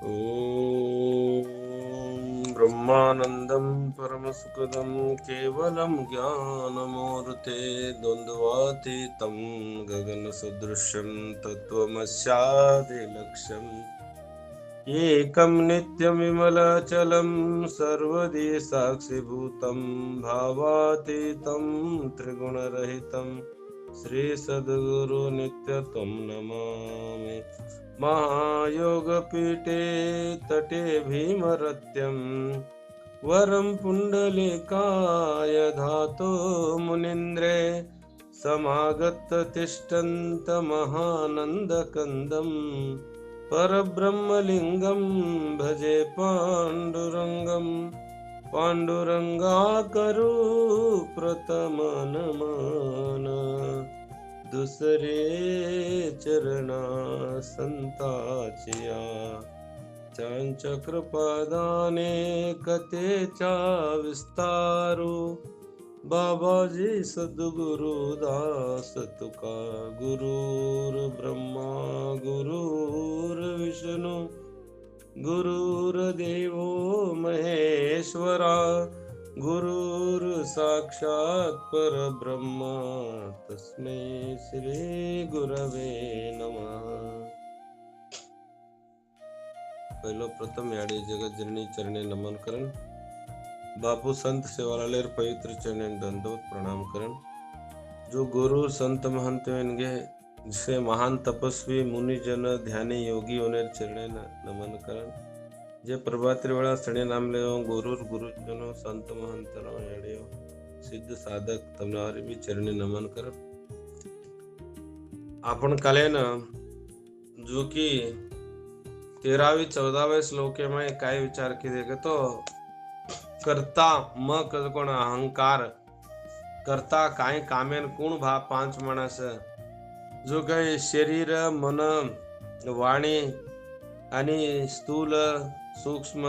ॐ ब्रह्मानन्दं परमसुखदं केवलं ज्ञानमूर्ते द्वन्द्वातीतं गगनसदृशं तत्त्वमस्यादिलक्ष्यम् एकं नित्यमिमलचलं सर्वदि साक्षिभूतं भावातीतं त्रिगुणरहितं श्रीसद्गुरु नित्यत्वं नमामि। महायोगपीठे तटे भीमरत्यं वरं पुण्डलिकाय धातो मुनीन्द्रे समागत्य तिष्ठन्तमहानन्दकन्दं परब्रह्मलिङ्गं भजे पाण्डुरङ्गं पाण्डुरङ्गाकरु प्रथमनमन दुसरे चरणा संताचिया त्यांच्या कृपादाने कथेचा विस्तारू बाबाजी सद्गुरु दास तुका गुरुर ब्रह्मा गुरुर विष्णू गुरुर्देवो महेश्वरा गुरुर साक्षात परब्रह्म तस्मै श्री गुरवे नमः। पहिलो प्रथम याडी जगतजननी चरणे नमन करण बापू संत सेवालालेर पवित्र चरणे दंडवत प्रणाम करण। जो गुरु संत महंत वेनगे जिसे महान तपस्वी मुनिजन ध्यानी योगी होने चरणे नमन करण। जे प्रभात वेळा सणे नामले गुरुर गुरुजनो संत महंतनो येडियो सिद्ध साधक तमनारी भी चरणे नमन कर। आपण कालेन जो की 13-14 श्लोके में काय विचार किए तो करता म कोण अहंकार करता काय कामेन कोण भा 5 माणस जो काही शरीर मन वाणी आणि स्थूल सूक्ष्म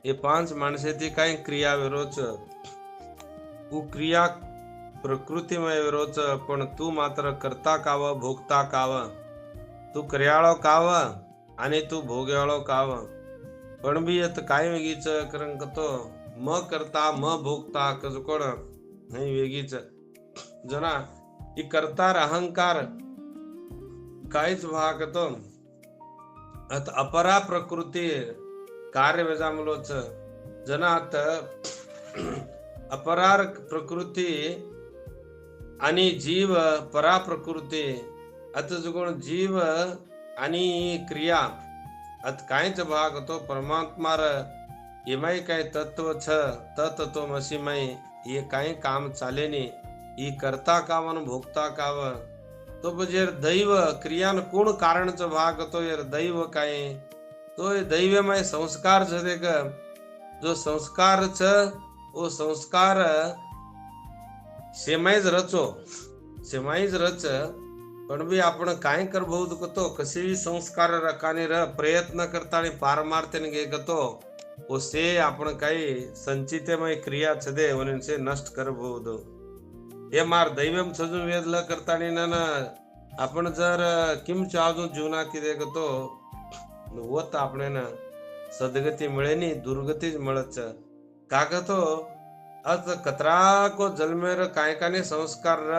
हे 5 माणसाची काही क्रिया विरोच क्रिया प्रकृतीमय विरोच पण तू मात्र करता काव भोगता काव तू क्रियाळो काव आणि तू भोग्याळो काव पण बी येत काय वेगीच कारण कतो म करता म भोगता कज कोण नाही वेगीच जना ही करतार अहंकार काहीच भाग तो अत अपरा प्रकृती कार्य वेजामलोच जनात अपरार प्रकृती आणि जीव परा प्रकृती अत जुगुण जीव आणि क्रिया अत कायच भाग तो परमात्मार येमय काय तत्व छ तत तो मसीमय ये काय काम चाले नी ही करता कावन भोगता काव तो बजेर दैव क्रियान कोण कारणच भाग तो यार दैव काय तो दैवमय संस्कार छ देख जो संस्कार छ वो संस्कार सेमाईज रच पण भी आपण काय कर बहुत कतो कसे भी संस्कार रकाने र प्रयत्न करता आणि पारमार्थने गे कतो उसे आपण काही संचितमय क्रिया छदे म्हणून से नष्ट कर बहुत हे मार दैवम सजून वेदला करतानी ना आपण जर किम चाजू जीवना किदे कतो होत आपणे ना सदगती मिळेनी दुर्गतीच मिळच काकतो अत कतरा को जन्मेर काय काने संस्कार र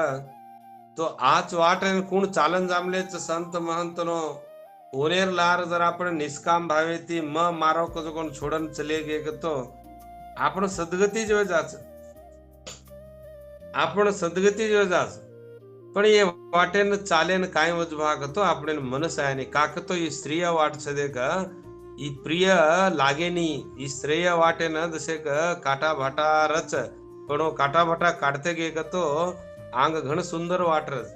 तो आज वाट कोण चालन जामलेच संत महंत नो ओनेर लार जर आपण निष्काम भावे ती म मारो को कोण छोडन चले गे तो आपण सदगती जो जाच आपण सदगती जो जाच पण ये वाटेन चालेन काय वजभाग तो आपण मनस आहे आणि काक तो ही स्त्रिय वाट सदे का ही प्रिय लागे नी ही श्रेय वाटे न जसे काटा भाटा रच पण काटा भाटा काढते गे तो अंग घण सुंदर वाटरच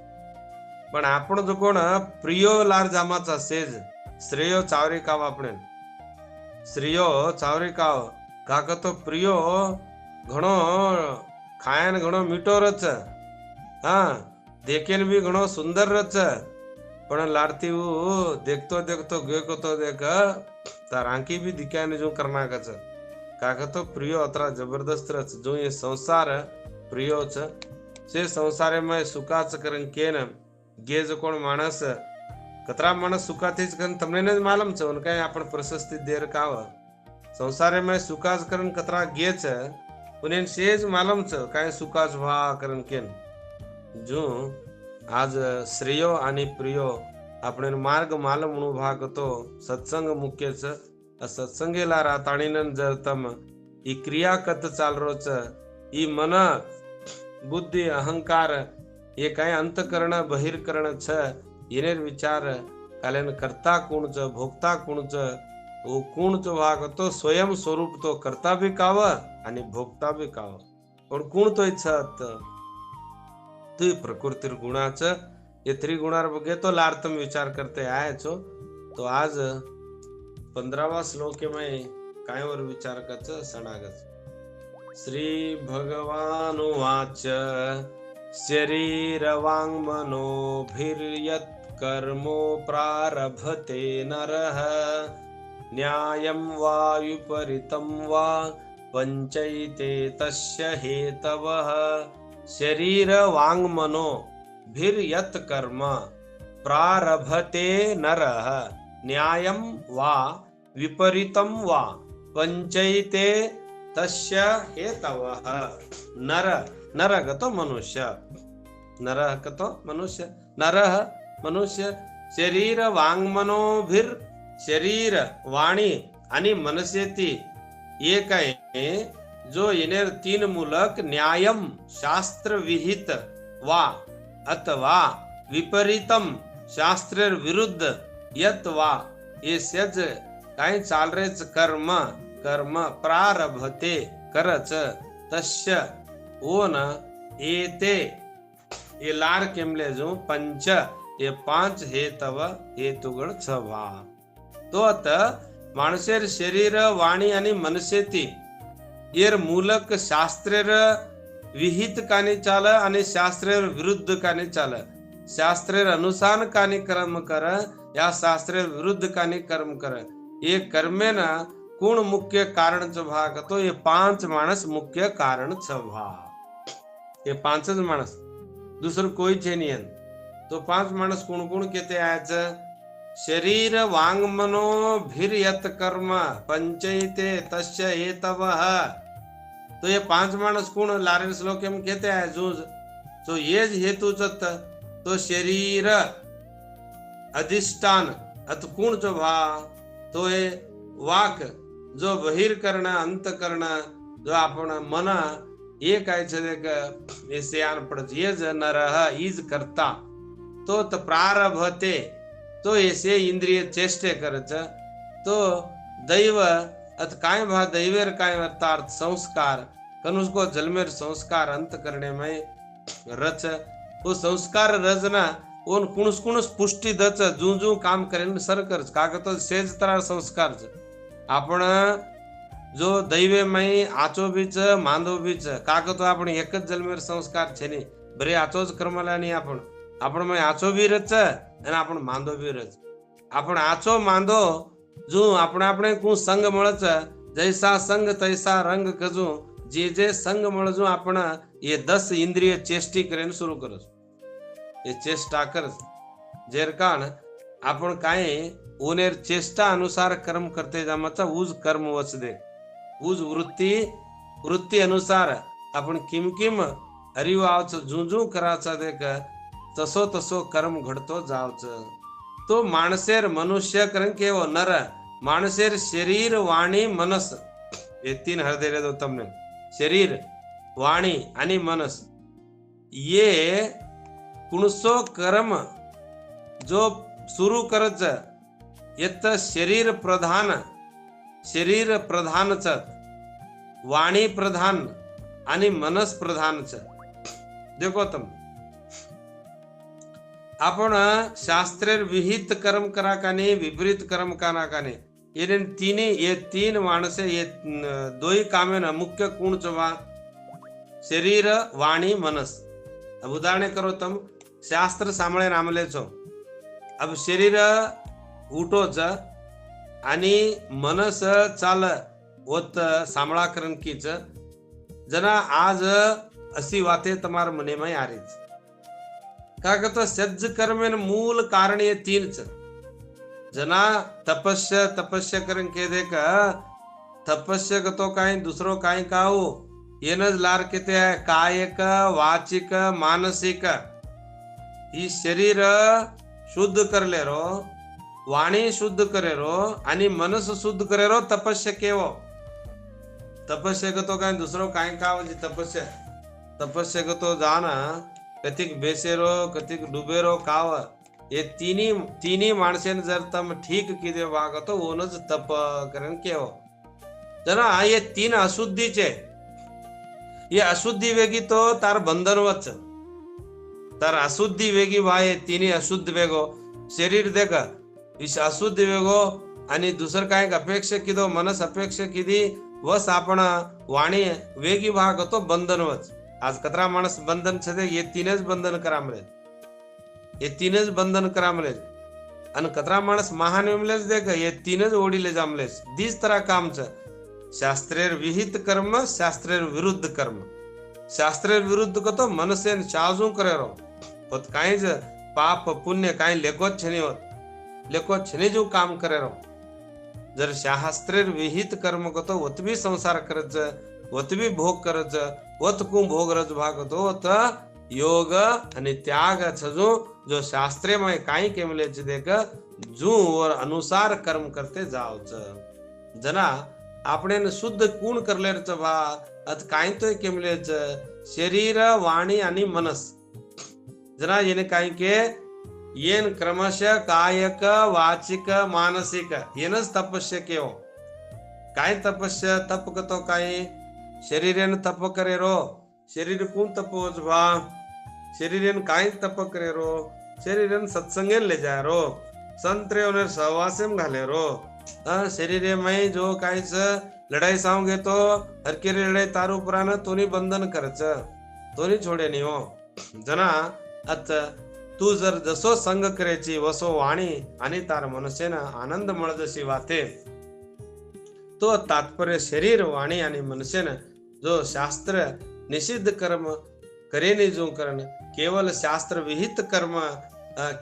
पण आपण जो कोण प्रियो लार जामाचा सेज श्रेयो चावरी काव आपण श्रेयो चावरी काव काक तो प्रियो घणो खायन घणो मिठो रच हा देखेन भी घणो सुंदर रच पण लाडती देखतो देखतो गे तो देख तार आंखी भी दिखाने जो करना कच काक तो प्रियो अतरा जबरदस्त रच जो ये संसार प्रियो च से संसारे में सुखाच करन केन गेज कोण माणस कतरा माणस सुखाથી જ કરીને તમને ને જ માલમ છે કઈ આપણે પ્રશસ્તિ દેર કાવ સંસારે में સુખાજ કરીને કતરા ગે છે ઉને સેજ માલમ છે કઈ સુખાજ વા કરીને કેન જો આજ શ્રેયો અને પ્રિયો આપણે માર્ગ માલમ ભાગ તો સત્સંગ મુખ્ય છે સત્સंगेला राताणीनं जर तम ही क्रिया कत चालरो छ ही मन बुद्धी अहंकार हे काय अंतकरण बहिर्करण छ येनेर विचार कालेन करता कोण छ भोगता कोण छ वो कोण च भाग तो स्वयं स्वरूप तो करता भी काव आणि भोगता भी काव पण कोण तो इच्छत तू प्रकृतीर गुणाच ये त्रिगुणार बघे तो लार्तम विचार करते आहे छो तो आज 15वा श्लोक में कायवर विचार कच सणागच श्री भगवान वाच शरीर वांग मनोभिर्यत् कर्मो प्रारभते नरः न्यायं वा विपरीतं वा पंचैते तस्य हेतवः शरीर वांग मनो भिर्यत् कर्म प्रारभते नरः न्यायं वा विपरीतं वा पंचैते तस्य हेतवः नर नरगतो मनुष्य नरगतो मनुष्य नरः मनुष्य शरीर वांगमनोभिर शरीर वाणी आणि मनसेती एक आहे जो येनेर तीन मूलक न्यायम शास्त्र विहित वा अथवा विपरीतम शास्त्र विरुद्ध यत वा ये सज काय चालरेच कर्म कर्म प्रारभते करच तस्य ओन एते ये लार केमले जो पंच ये पांच हेतव हेतुगण छवा तो आता माणसेर शरीर वाणी आणि मनसेती येर मूलक शास्त्रेर विहित कानी चाल आणि शास्त्रेर विरुद्ध कानी चाल शास्त्रेर अनुसार कानी कर्म कर या शास्त्रेर विरुद्ध कानी कर्म कर ये कर्मे ना कोण मुख्य कारण च भाग तो ये पांच माणस मुख्य कारण च भाग ये पांचच माणस दुसरं कोई छे नहीं तो पांच माणस कोण कोण केते आज शरीर वांग मनो भिर्यत कर्म पंचैते तस्य हेतवः तो ये पांच माणस कोण लारेन श्लोक एम कहते हैं जो ये हेतु चत तो शरीर अधिष्ठान अत कोण जो भा तो ये वाक जो बहिर्करण अंतकरण जो आपण मन ये काय छे सियान पडत ये ज नरह इज करता तो प्रारभते तो ऐसे इंद्रिय चेष्टे करच तो दैव अत काय भा दैवेर काय अर्थात संस्कार कनुष्को जलमेर संस्कार अंत करने में रच वो संस्कार रचना ओन कुणस कुणस पुष्टी दच जू जू काम करेन सर करच कागत सेज तरार संस्कार आपण जो दैवे में आचो बीच मांदो बीच कागतो आपण एकच जलमेर संस्कार छे नहीं बरे आचोच कर्मला नहीं आपण में आचो भी रच અને आपण मांदो भी रच आपण आचो मांदो जो આપણે કુ સંગ મળચ જૈસા સંગ તૈસા રંગ કજુ જે સંગ મળજો आपण ये 10 इंद्रिय चेष्टी करेन सुरू करस ये चेष्टा करस जेर कारण आपण काय ओनेर चेष्टा अनुसार कर्म करते जामाचा उज कर्म वच दे उज वृत्ती अनुसार आपण किम किम हरिवावच जुंजू कराचा देख तसो तसो कर्म घडतो जावच तो माणसेर मनुष्य करण केवो नर माणसेर शरीर वाणी मनस ये तीन हृदय दो तमने शरीर वाणी आणि मनस ये कुणसो कर्म जो सुरू करच येत शरीर प्रधानच वाणी प्रधान आणि मनस प्रधानच देखो तुम आपण शास्त्रेर विहित कर्म करा काने विपरीत कर्म करा काने ये तीन माणसे ये दोई कामे ना मुख्य कोण चवा शरीर वाणी मनस अब उदाहरण करो तुम शास्त्र सांभळे रामले छो अब शरीर उठोच आणि मनस चाल होत सांभळा करण कीच जना आज असी वाते तमार मने में आ रही काय करतो सज्ज कर्मेन मूल कारण ये तीन जना तपस्या तपस्या करण के देख तपस्या तो काही दुसरो काही काऊ येनच लार किती आहे कायिक वाचिक मानसिक ही शरीर शुद्ध करले रो वाणी शुद्ध करे रो आणि मनस शुद्ध करे रो तपस्या केवो तपस्या तो काय दुसरो काय का म्हणजे तपस्या तो जाना कतिक बेसेरो कतिक डुबेरो काव ये तीनी माणसे जर तम ठीक किदे वाग तो ओनच तप करण केवो जना ये तीन अशुद्धीचे ये अशुद्धी वेगी तो तार बंधनवच तार अशुद्धी वेगी भाई तिनी अशुद्ध वेगो शरीर देखा इस अशुद्ध वेगो आणि दुसरं काय अपेक्षा किदो मनस अपेक्षा किदी वस आपण वाणी वेगी भाग तो बंधनवच आज कतरा माणस बंधन छे ये तीनच बंधन करा मले ये तीनच बंधन करा मले आणि कतरा माणस महान विमलेच देख ये तीनच ओढीले जामलेस दीस तरह काम छ शास्त्रेर विहित कर्म शास्त्रेर विरुद्ध कर्म शास्त्रेर विरुद्ध कतो मनसेन चाजू करे रो होत काही ज पाप पुण्य काही लेखोत छनी होत लेखोत छनी जो काम करे रो जर शास्त्रेर विहित कर्म कतो वत भी संसार करज वत भी भोग करज वत कु भोग रज भाग तो वत योग आणि त्याग छजो जो शास्त्रे में काही केमले छ देख जू और अनुसार कर्म करते जाओ छ जना આપણે શુદ્ધ કુણ કરલે છે ભા અત કાઈ તો કેમલે છે શરીર વાણી અને મનસ જરા એને કાઈ કે येन क्रमशः कायक वाचिक मानसिक येनच तपस्या केव काय तपस्या तप कतो काय शरीरेन तप करे रो शरीर कोण तपोज भा शरीरेन काय तप करे रो शरीरेन सत्संगे ले जाय रो संत्रे ओने सहवासेम घाले रो शरीरे में जो काहीच लढाई सांग घेतो हरकेरी लढाई तारू पुराण तोनी बंधन करच तोनी छोडे नाही हो जना अत तू जर जसो संग करायची वसो वाणी आणि तार मनसेन आनंद मळजशी वाते तो तात्पर्य शरीर वाणी आणि मनसेन जो शास्त्र निषिद्ध कर्म करेनी जो करण केवल शास्त्र विहित कर्म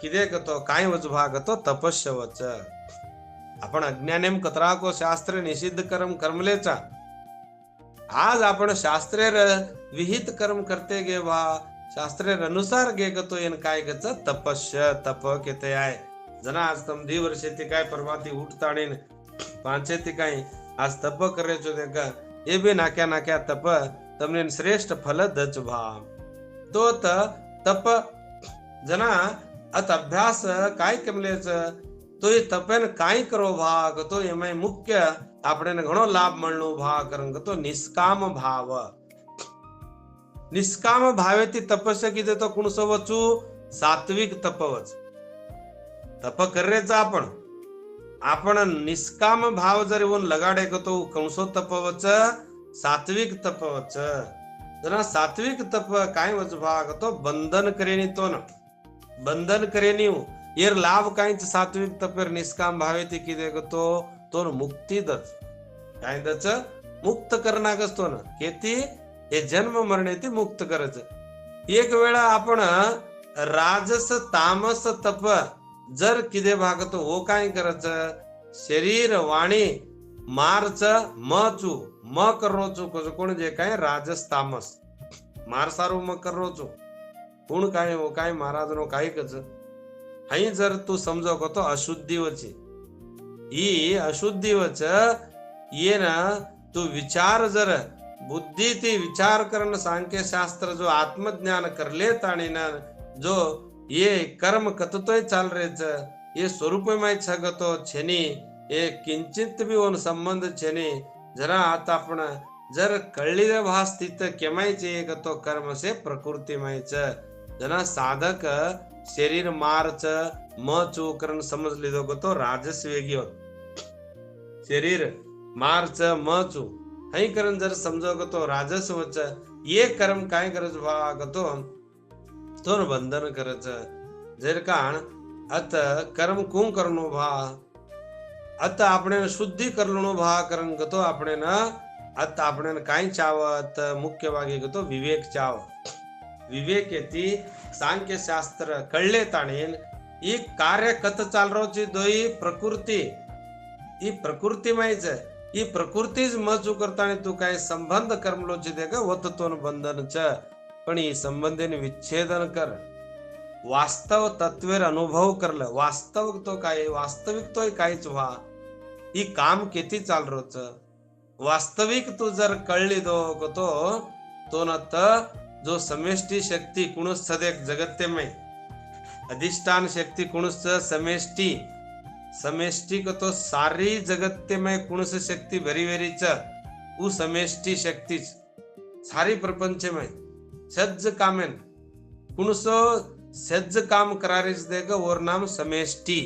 किदे कतो काय वजभाग तो तपस्या वच आपण अज्ञानेम कतरा को शास्त्र निषिद्ध कर्म कर्मलेचा आज आपण शास्त्रेर विहित कर्म करते गे वा शास्त्रेर अनुसार गे तो येन काय गच तपस्या तप केते आहे जना आज तम दिवर्षे ती काय परमाती उठताणीन पांचे ती काय आज तप करे जो देगा ये भी नाक्या नाक्या तप तमने श्रेष्ठ फल दच भा तो तप जना अत अभ्यास काय केमलेच तो ये तपेन काय करो भाग तो एમાં મુખ્ય આપણે ઘણો લાભ મળનો ભાગ કરંગ તો निष्काम भावेती तपस्या किती तो कुणसो वचू सात्विक तपवच तप करेचा आपण निष्काम भाव जर वन लगाडे तो कुणसो तपवच सात्विक तपवच जना सात्विक तप काय वच भाग तो बंधन करेनी तो न बंधन करेनी येर लाभ काहीच सात्विक तपेर निष्काम भावेती किती तो मुक्ती दच काय दच मुक्त करणागच तो न केती हे जन्म मरणे ती मुक्त करच एक वेळा आपण राजस तामस तप जर किदे भागतो हो काय करच शरीर वाणी मारच मचू म करोचू कोण जे काय राजस तामस मार सारू म करोचू कोण काय हो काय महाराजनो काय कच हाई जर तू समजो तो अशुद्धी वची ही अशुद्धी वच ये ना तू विचार जर बुद्धि ती विचार करण सांख्य शास्त्र जो आत्मज्ञान करले ताणी ना जो ये कर्म कततोय चाल रेच ये स्वरूप में छगतो छेनी ये किंचित भी ओन संबंध छेनी जरा आता आपण जर कळलीरे भास तित केमायचे तो कर्म से प्रकृति मायच जना साधक शरीर मारच म चोकरण समज लिदो तो राजस वेगी होत शरीर मारच म चू हई करण जर समजो तो राजस वच ये कर्म काय करज भाग तो बंधन करच जर काण अत कर्म कू करनो भा अत आपणे शुद्धी करलो भा करण गतो आपणे न अत आपणे काय चावत मुख्य भागे गतो विवेक चाव विवेक येती सांख्य शास्त्र कळले ताणेन ಈ ಕಾರ್ಯ ಕತ್ ಚಾಲ್ರೋಚಿ ದೋಯಿ ಪ್ರಕೃತಿ ಈ ಪ್ರಕೃತಿ ಮಾಹಿच ಈ प्रकृतीच मजू करताना तू काय संबंध कर्मलोची दे का वततोन बंधनच पण ही संबंधीने विच्छेदन कर वास्तव तत्वेर अनुभव करलं वास्तव तो काय वास्तविक तो काहीच व्हा ही काम किती चाल रोच वास्तविक तू जर कळली दो तो न जो समेष्टी शक्ती कुणच सदेक जगत्यमय अधिष्ठान शक्ति कुणस समेष्टि समेष्टि को तो सारी जगत में कुणस शक्ति भरी भरी च वो समेष्टि शक्ति सारी प्रपंच में सज्ज कामेन कुणसो सज्ज काम करारीच देगा और नाम समेष्टि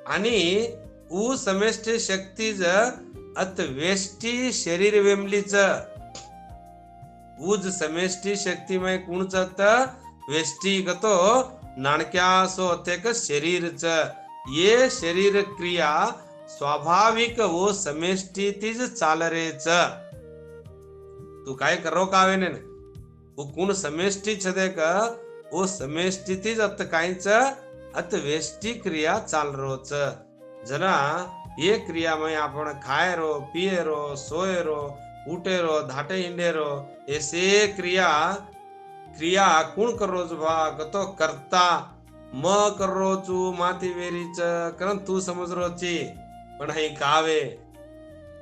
आणि वो समेष्टि शक्ति ज अत वेष्टि शरीर वेमलीच ऊज समेष्टि शक्ति में कुणच वेष्टि गतो नाणक्यासो तेक शरीर च ये शरीर क्रिया स्वाभाविक वो समेष्टि तीज चाल रे च तू काय करो कावे ने वो कुण समेष्टि छ देक वो समेष्टि तीज अत कायच अत वेष्टि क्रिया चाल रो च जना ये क्रिया में आपण खाए रो पिए रो सोए रो उठे रो धाटे हिंडे रो ऐसे क्रिया क्रिया कोण करोच भाग तो करता म करोचू माती वेरीच कारण तू समजरोची पण हई कावे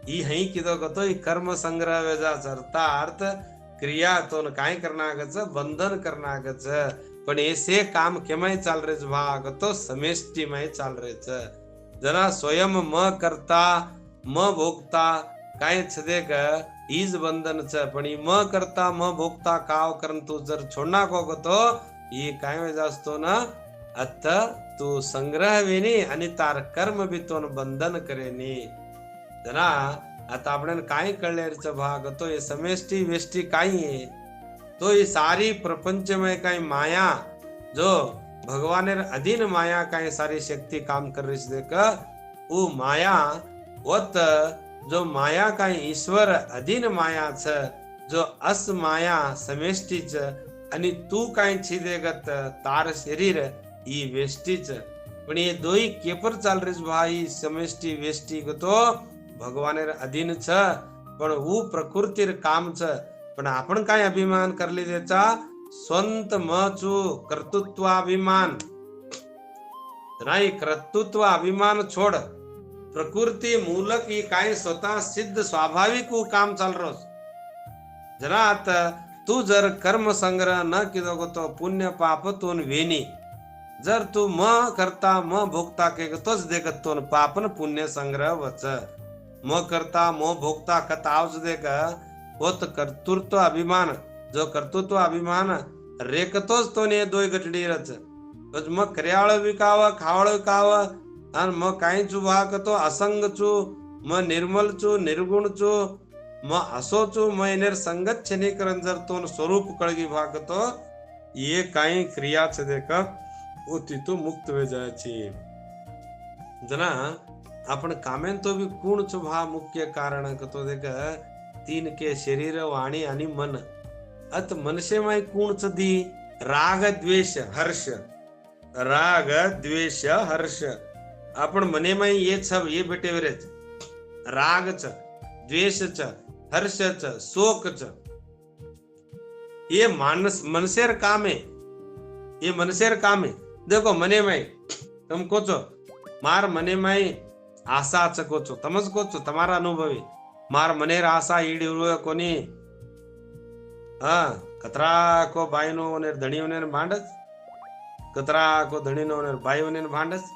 ई हई किदो कतो ई कर्म संग्रह वेजा चरता अर्थ क्रिया तो न काय करनागच बंधन करनागच पण ऐसे काम केमय चाल रेच भाग तो समेष्टि में चाल रेच जना स्वयं म करता म भोगता काय छदेक ईज बंधन च पण म करता म भोगता काव करण तू जर छोडना को तो ये काय वेजा असतो ना अत तू संग्रह वेनी आणि तार कर्म भी तो बंधन करेनी जना आता आपण काय कळलेच भाग तो ये समेष्टि वेष्टि काय है तो ये सारी प्रपंच में काय माया जो भगवानेर अधीन माया काय सारी शक्ति काम कर रही देख वो माया वत जो माया का ईश्वर अधीन माया छ जो अस माया समेष्टि च आणि तू काय छिदेगत तार शरीर ई वेष्टि च पण ये दोई केपर चाल रेस भाई समेष्टि वेष्टि को तो भगवानेर अधीन छ पण वो प्रकृतीर काम छ पण आपण काय अभिमान करली देचा स्वंत मचू कर्तृत्वाभिमान नाही कर्तृत्व अभिमान छोड प्रकृती मूलक ही काय स्वतः सिद्ध स्वाभाविक वो काम चाल रोज जरा आता तू जर कर्म संग्रह न किदो को तो पुण्य पाप तोन वेनी जर तू म करता म भोगता के तोच देखत तोन पापन पुण्य संग्रह वच म करता म भोगता कतावच देख होत कर्तृत्व अभिमान जो कर्तृत्व अभिमान रेकतोच तो ने दोय गटडी रच मग कर्याळ विकाव खावळ विकाव आणि मग काही चू भाग तो असंग चू म निर्मल चू निर्गुण चू म असो चू म एनेर संगत छनीकरण जर तो स्वरूप कळगी भाग तो ये काही क्रिया छ देख वो तिथू मुक्त वे जायची जना आपण कामेन तो भी गुण चो भा मुख्य कारण तो देख तीन के शरीर वाणी आणि मन अत मनसे माय गुण च दी राग द्वेष हर्ष राग द्वेष हर्ष आपण मने में ये सब ये बेटे वरेच राग च द्वेष च हर्ष च शोक च ये मानस मनसेर काम है ये मनसेर काम है देखो मने में तुम कोचो मार मने में आशा च कोचो तमज कोचो तुम्हारा अनुभव मार मनेर आशा ईडी हुए कोनी हाँ कतरा को बाईनो ने धणियों ने भांडस कतरा को धणीनो ने बाईओ ने भांडस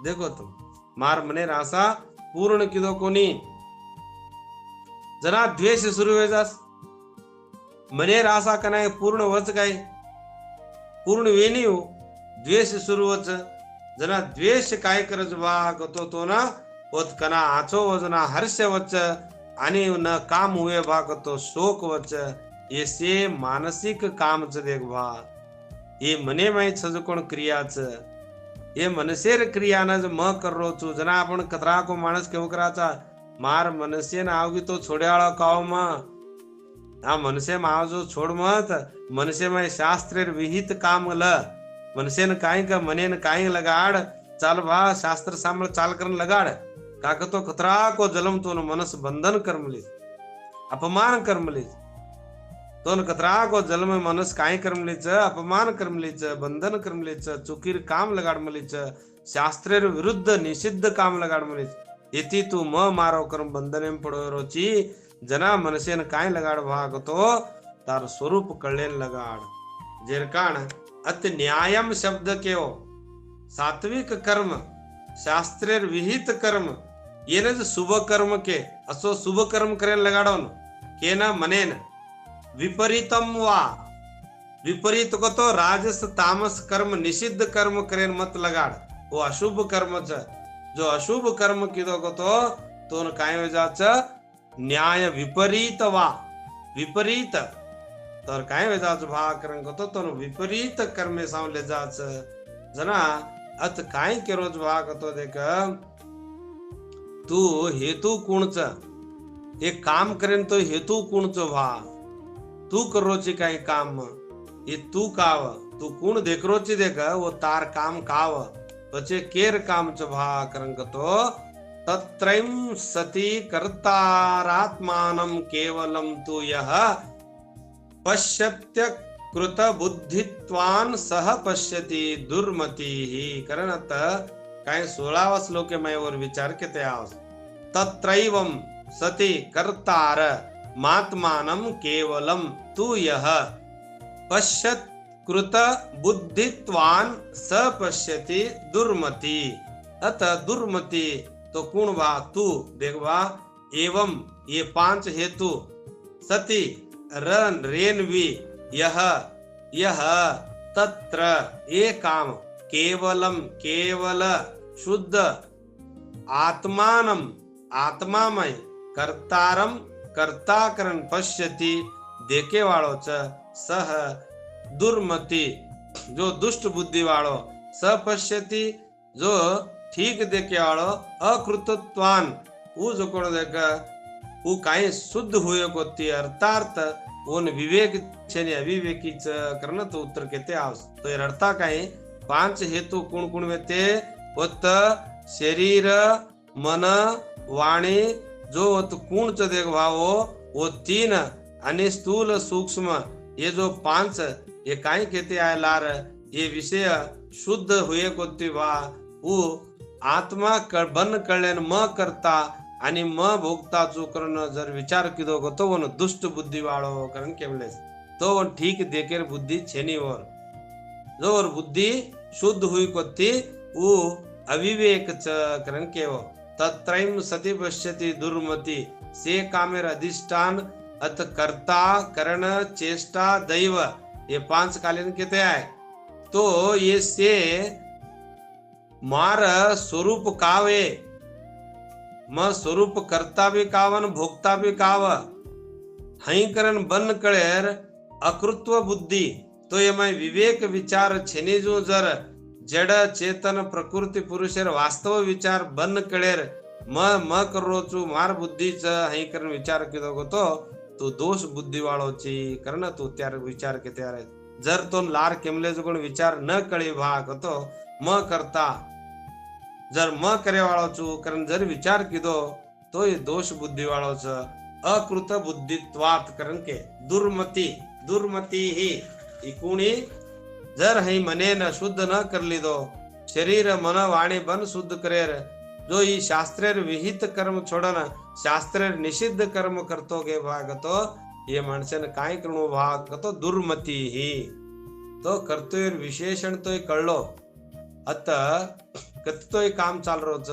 देखो तुम मार मनेर आशा पूर्ण किदो कोनी जना द्वेष सुरू वेजास मनेर आशा कनाय पूर्ण वच काय पूर्ण वेनी हो द्वेष सुरू वच जना द्वेष काय करज भाग तो ना ओत कना आचो वजना हर्ष वच आणि न काम हुए भाग तो शोक वच ये से मानसिक काम च देख भा ये मने माय छज कोण क्रियाच ये मनसेर क्रिया न म कर रो छू जना आपण कतरा को माणस केव कराचा मार मनसे न आवगी तो छोड्याळा काव म आ मनसे मावजो छोड़ मत, मनसे में शास्त्र विहित काम ल, मनसे न काई का मने न काई लगाड़, चाल भा शास्त्र सामने चाल करन लगाड़, काक तो खतरा को जलम तो न मनस बंधन कर्म ली, अपमान कर्म ली, तो न खतरा को जल में मनस काई कर्म लीच, अपमान कर्म लीच, बंधन कर्म लीच, चुकीर काम लगाड़ मलीच, शास्त्रेर विरुद्ध निषिद्ध काम लगाड़ मलीच, इति तू म मारो कर्म बंधन में पड़ो रोची, जना मनसे न काय लगाड़ भाग तो तार स्वरूप कल्याण लगाड़। जेरकाण अत न्यायम शब्द के हो सात्विक कर्म शास्त्रेर विहित कर्म ये न जो शुभ कर्म के असो शुभ कर्म करें लगाड़ो न के न मने न विपरीतम वा विपरीत को तो राजस तामस कर्म निषिद्ध कर्म करें मत लगाड़, वो अशुभ कर्म च, जो अशुभ कर्म कीधो को तो न काय हो जाच न्याय विपरीत वा विपरीत तर काय हो जाच भा करन को तो विपरीत कर्मे साव ले जाच जना अत काय केरोज भा तो देख तू हेतु कुणच एक काम करेन तो हेतु कुणच भा तू करोची काही काम ये तू काव तू कुण देखरोची देख वो तार काम काव बचे केर काम च भा करन तो तत्रैम सति कर्तारात्मानं केवलम तु यह पश्यत्य कृत बुद्धित्वान सह पश्यति दुर्मति ही करनत काय 16वा श्लोक में और विचार के त्यास तत्रैवम सति कर्तार मात्मानं केवलम तु यह पश्यत कृत बुद्धित्वान स पश्यति दुर्मति अत दुर्मति तो कुण बा तू देखवा एवं ये 5 हेतु सति रन रेनवी यह यह तत्र ये काम केवलम केवल शुद्ध आत्मानम आत्मामय कर्तारम कर्ताकरण पश्यति देखे वालो च सह दुर्मति जो दुष्ट बुद्धि वालो स पश्यति जो ठीक देखे वालो अकृतत्वान वो जो कोण देख वो काही शुद्ध हुए कोती अर्थात उन विवेक छेने अविवेकी च करना तो उत्तर कहते आवस तो ये अर्था काही 5 हेतु कुण कुण वेते वत शरीर मन वाणी जो वत कुण च देख भावो वो 3 आणि स्थूल सूक्ष्म ये जो 5 ये काही कहते आय लार ये विषय शुद्ध हुए कोती वा वो आत्मा बन कल्याण म करता आणि म भोगता जो करण जर विचार किदो को तो वन दुष्ट बुद्धि वाळो करण केवले तो वन ठीक देखेर बुद्धि छेनी और जो और बुद्धि शुद्ध हुई कोती वो अविवेक च करण केव तत्रैम सति पश्यति दुर्मति से कामेर अधिष्ठान अत कर्ता करण चेष्टा दैव ये 5 कालीन कहते हैं तो ये से मार स्वरूप कावे म स्वरूप करता भी कावन भोगता भी काव हई करन बन कळेर अकृत्व बुद्धि तो ये मैं विवेक विचार छेने जो जर जड़ चेतन प्रकृति पुरुषेर वास्तव विचार बन कळेर म करो चू मार बुद्धि च हई करन विचार किदो को तो तू दोष बुद्धि वाळो ची करन तू त्यार विचार के त्यार जर तो लार केमले जो कोण विचार न कळे भाग तो म करता जर म करे वाळो छू कारण जर विचार कीधो तो ये दोष बुद्धि वाळो छ अकृत बुद्धित्वात कारण के दुर्मति दुर्मति ही कुणी जर हई मने न शुद्ध न कर लीधो शरीर मन वाणी बन शुद्ध करेर जो ही शास्त्रेर विहित कर्म छोड़न शास्त्रेर निषिद्ध कर्म करतो गे भाग तो ये माणसेन काय करणो भाग तो दुर्मति ही तो करतो विशेषण तो कळलो अत कतो काम चाल रोज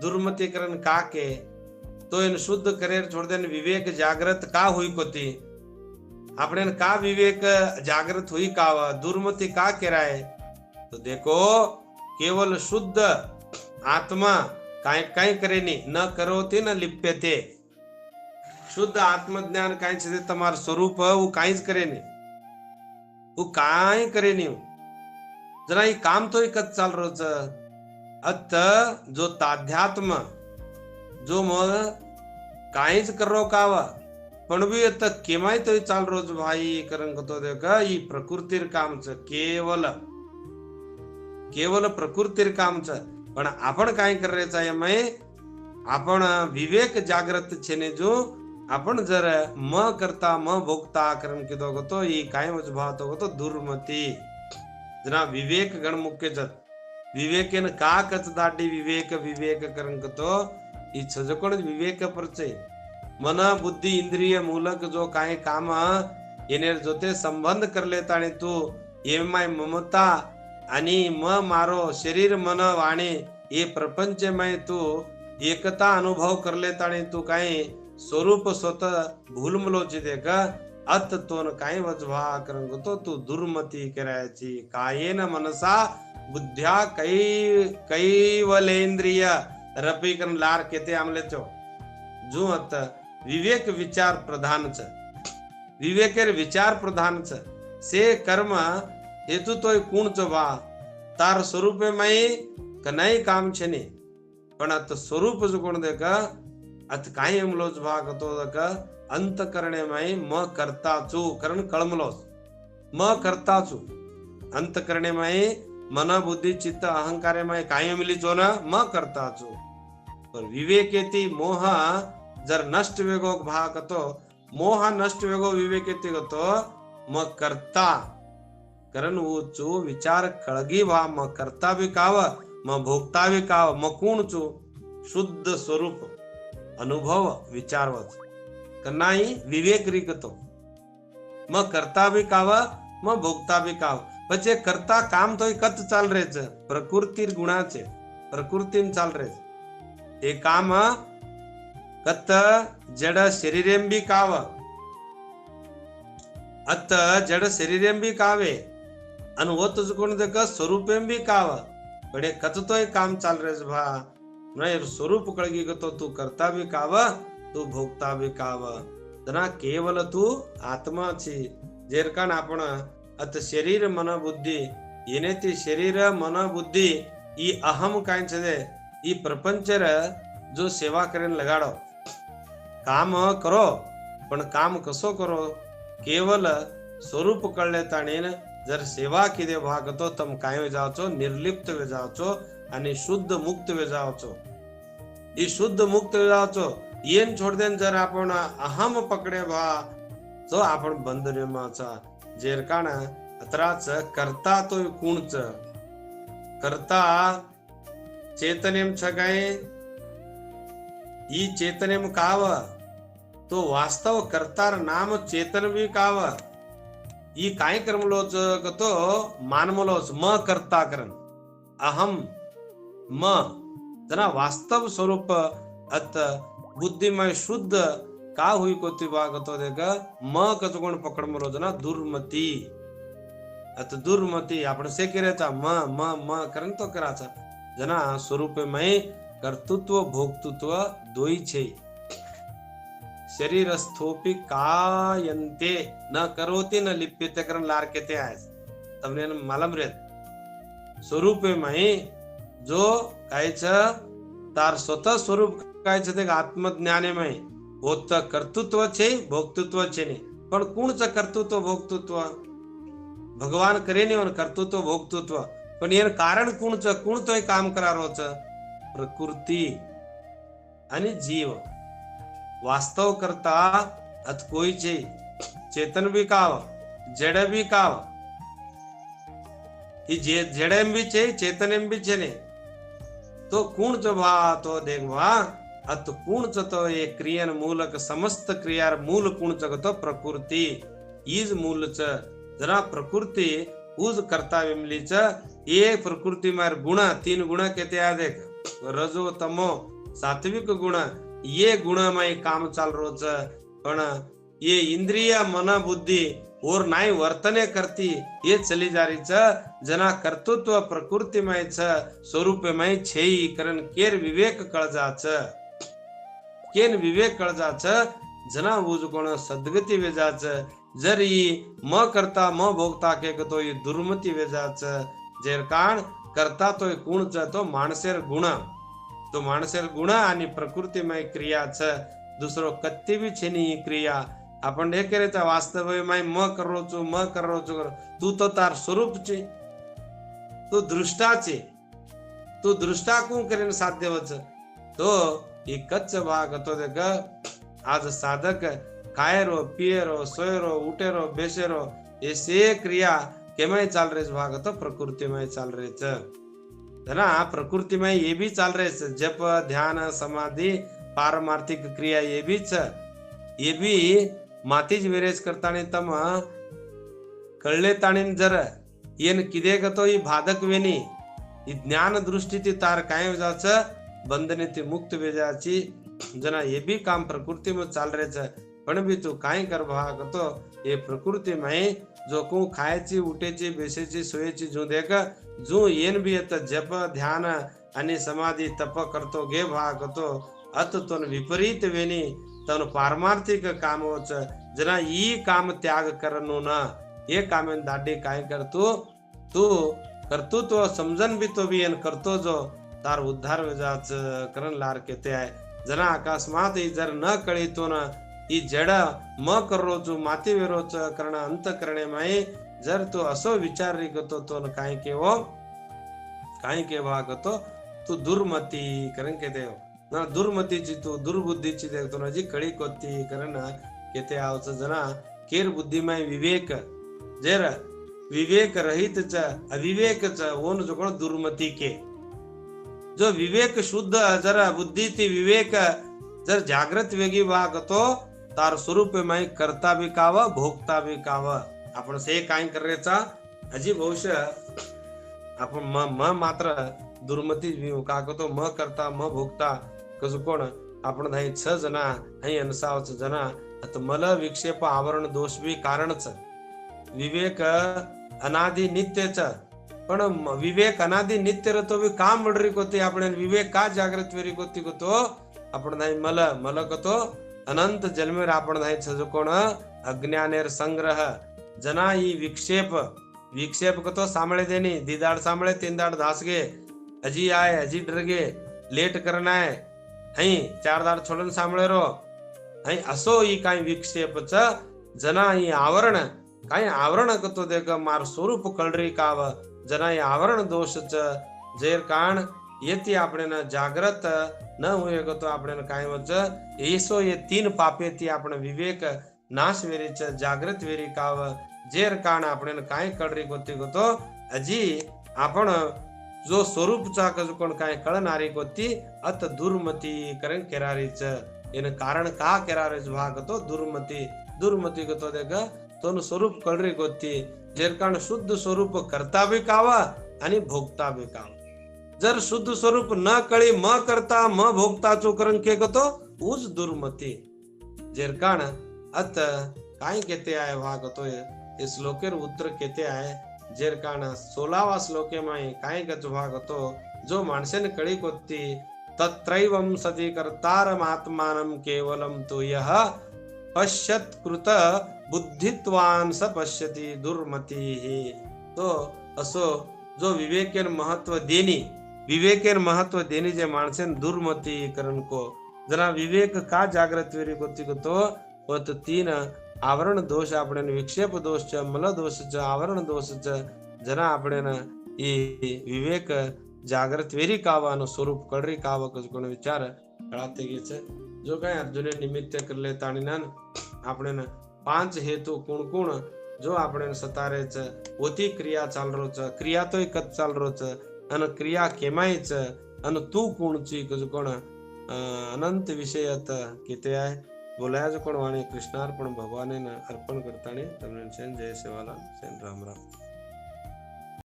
दुर्मतीकरण का के तो इन शुद्ध करेर छोड़ देन विवेक जागृत का हुई कोती अपने का विवेक जागृत हुई का दुर्मति का केराए तो देखो केवल शुद्ध आत्मा काय काय करेनी न करोती न लिप्यते शुद्ध आत्मज्ञान काय छे तमार स्वरूप वो काईज करेनी वो काय करेनी जरा ये काम तो एकच चाल रोज अत जो ताध्यात्म जो मग काहीच करो कावा पण भी आता केमाय तो चाल रोज भाई कारण तो देखा ही प्रकृतीर कामच केवल प्रकृतीर कामच पण आपण काय करायचं आहे मै आपण विवेक जागृत छेने जो आपण जर म करता म भोगता कारण की तो ही काय मज भावतो तो दुर्मती जना विवेक गण मुख्य जत विवेकेन का कच दाटी विवेक विवेक कारण तो ही छजकोण विवेक परचे मन बुद्धी इंद्रिय मूलक जो काय काम येणे जोते संबंध करले आणि तू एमाय ममता आणि म मारो शरीर मन वाणी ये प्रपंचमय तू एकता अनुभव करले आणि तू काय स्वरूप स्वतः भूलमलोची दे का अत तोन काय वजवा करंग तो तू दुर्मती करायची कायेन मनसा बुद्ध्या कैवलेंद्रिय रपीकरण लार केते आमले चो जो अत विवेक विचार प्रधानच विवेकेर विचार प्रधानच से कर्म हेतु तो कुणच वा तार स्वरूपे मई कनाई काम छेने पण अत स्वरूप जो कोण दे का अत काय एमलोच भाग तो का अंत करणे मई म करता चू करण कळमलोस म करता चू अंत करणे मई मन बुद्धी चित्त अहंकारे मई काय मिली चो ना म करता चू पर विवेकेती मोह जर नष्ट वेगो भाग तो मोह नष्ट वेगो विवेकेती गतो म करता करण ऊचू विचार कळगी व्हा म करता भी काव म भोगता भी काव म कुणचू शुद्ध स्वरूप अनुभव विचारवच कनाई विवेक रिकतो म करता भी काव म भोगता भी काव पछे करता काम तो कत चाल रेच प्रकृतीर गुणाचे प्रकृतीन चाल रेच ते काम कत जड शरीरेम भी काव अत जड शरीरेम भी कावे अन वो तुझ कोण देख स्वरूपेम भी काव बड़े कत तो काम चाल रेच भा नहीं स्वरूप कळगी गतो तू करता भी काव तू भोगता भी काव जना केवल तू आत्मा छी जेरकान आपण अत शरीर मन बुद्धी येने ती शरीर मन बुद्धी ई अहम काय छे ई प्रपंचर जो सेवा करेन लगाडो काम करो पण काम कसो करो केवल स्वरूप कळले ताणीन जर सेवा किदे भागतो तम काय जावचो निर्लिप्त वे जावचो आणि शुद्ध मुक्त वे जावचो ई शुद्ध मुक्त वे जावचो येन छोड देन जर आपण अहम पकडे भा जो आपण बंधनेमाचा जेरकाण अत्राच करता तो कुणच करता चेतनेम छगाय ई चेतनेम काव तो वास्तव करतार नाम चेतन भी काव ई काय करमलोच तो मानमलोच म करता करन अहम म जना वास्तव स्वरूप अत बुद्धिमय शुद्ध का हुई कोती भागतो देगा म कचकोण पकडमलो जना दुर्मती अत दुर्मती आपण से केरेचा म म म करन तो कराचा जना स्वरूपमय कर्तृत्व भोक्तृत्व दोई छे शरीर स्थोपी कायंते न करोती न लिप्यते करन लार केते आहेस તમને मालूम रे स्वरूपमय जो कायच तार स्वतः स्वरूप कायच ते आत्मज्ञानेमय होत कर्तृत्व छे भोक्तृत्व छे ने पण कोणच कर्तृत्व भोक्तृत्व भगवान करे ने और कर्तृत्व भोक्तृत्व पण यार कारण कोणतोय काम करारोच प्रकृती आणि जीव वास्तव करता अत कोई छे चेतन भी काव जड़ भी काव ही जड़ेम भी छे चेतनेम भी छे ने तो कुणच भा तो देख भा अत कुणच तो ये क्रियन मूलक समस्त क्रियार मूल कुणच तो प्रकृती ईज मूलच जरा प्रकृती उज करता विमलीच ये प्रकृती मार गुण तीन गुण केते आ देख रजो तमो सात्विक गुण ये गुणमय काम चाल रोज पण ये इंद्रिय मन बुद्धि और नाय वर्तने करती ये चली जा रही जना कर्तृत्व प्रकृतिमय स्वरूपमय छेई करण केर विवेक कळजाच केन विवेक कळजाच जना उज कोण सद्गती वेजाच जरी म करता म भोगता के तो ये दुर्मती वेजाच जेर कारण करता तो गुणच तो माणसेर गुण तो माणसेर गुण आणि प्रकृतिमय क्रियाच दुसरो कत्ती भी छेनी क्रिया आपण એ કરે છે વાસ્તવમાં મ કરો છું મ કરો છું તું તો તાર સ્વરૂપ છે, તું દૃષ્ટા છે, તું દૃષ્ટા કોણ કરીને સાધ્ય છે? તો એ કચ્છ ભાગ હતો કે આજ સાધક ખાયરો પિયરો સોયરો ઉટેરો બેસેરો એ સે ક્રિયા કેમય ચાલ રહી ભાગ હતો પ્રકૃતિમાં ચાલ રહી છે ना, प्रकृति में ये भी चाल रहे છે जप ध्यान समाधि पारमार्थिक क्रिया ये भी છે, ये भी मातीच विरेज करतानी तम कळले ताणी जर येन किदे गतो ही भादक वेनी ही ज्ञान दृष्टी ती तार काय जाच बंधने ती मुक्त वेजाची जना ये भी काम प्रकृति में चाल रहे છે पण भी तू काय कर भाग तो ये प्रकृति में जो को खायची उठेची बेसेची सोयेची जो देख जो येन भी येत जप ध्यान आणि समाधी तप करतो गे भाग तो अत तोन विपरीत वेनी तन पारमार्थिक काम होच जना ई काम त्याग करनो ना ये कामेन दाडी काय करतो तू करतो तो समजन भी तो भी येन करतो जो तार उद्धार वेजाच करण लार केते आहे जना अकस्मात ही जर न कळी तो ना ही जड म करोच माती वेरोच करण अंत करणे माई जर तो असो विचार री करतो तो काय केवो काय के भाग तो तू दुर्मती करण केते ना दुर्मतीची तू दुर्बुद्धीची देखतो ना जी कळी कोती करण केते आवच जना केर बुद्धिमय विवेक जर विवेक रहित च अविवेक च ओन जो कोण दुर्मती के जो विवेक शुद्ध जरा बुद्धि ती विवेक जर जागृत वेगी भाग तो तार स्वरूप में करता भी काव भोगता भी काव आपण से काय करायचा अजी भविष्य आपण म मात्र दुर्मती का तो म करता म भोगता कसं कोण आपण नाही 6 जना हई अनसावच जना आता मला विक्षेप आवरण दोष भी कारणच विवेक अनादि नित्यच पण विवेक अनादि नित्य रतो भी काम मडरी कोती आपण विवेक का जागृत वेरी कोती को आपण नाही मला कतो अनंत जन्मेर आपण नाही छजो कोण अज्ञानेर संग्रह जना ही विक्षेप को तो सामळे देनी दीदाड़ सामळे तीन दाड़ धासगे अजी आए अजी डर गे लेट करना है हई 4 दाड़ छोड़न सामळे रो हई असो ही काय विक्षेप च जना ही आवरण काय आवरण कतो देख मार स्वरूप कळरी काव जना ही आवरण दोष च जेर कान येती આપણે जागृत न हुए तो આપણે काय वच एसो ये 3 पापे ती आपण विवेक नाश वेरी च जागृत वेरी काव जेर कान आपण काय कळरी गोती गोतो अजी आपण जो स्वरूप चा कोण काय कळणारी गोती अत दुर्मती करण केरारी च इन कारण का केरारी भाग तो दुर्मती गतो देख तोन स्वरूप कळरी गोती जेर कान शुद्ध स्वरूप करता भी कावा आणि भोगता भी कावा जर शुद्ध स्वरूप न कळी म करता म भोगता चोकरण के गतो उस दुर्मती जेर कान अत काय केते आहे भाग तो इस श्लोकेर उत्तर केते आहे जेर कान 16वा श्लोके में काय गच भाग तो जो माणसेन कळी कोती तत्रैवं सति कर्तारम आत्मानं केवलम तो यह पश्यत कृत बुद्धित्वान स पश्यति दुर्मती तो असो जो विवेकेन महत्व देनी जे माणसेन दुर्मती करण को जना विवेक का जागृत वेरी कोती को तो वो तो 3 आवरण दोष आपण विक्षेप दोष च मल दोष च आवरण दोष च जना आपण विवेक जागृत वेरी कावानो स्वरूप कळरी काव कोण विचार कळाते गेच जो काय अर्जुने निमित्त करले ताणीनान आपण 5 हेतु कोण जो आपण सतारे च ओती क्रिया चाल रो च क्रिया तो एकच चाल रो च अन क्रिया केमायच अन तू कोणची कोण अनंत विषयत किते आहे बोलाया जो कोण वाणी कृष्णार्पण भगवाने अर्पण करताने जय सेवालाल सेन राम राम।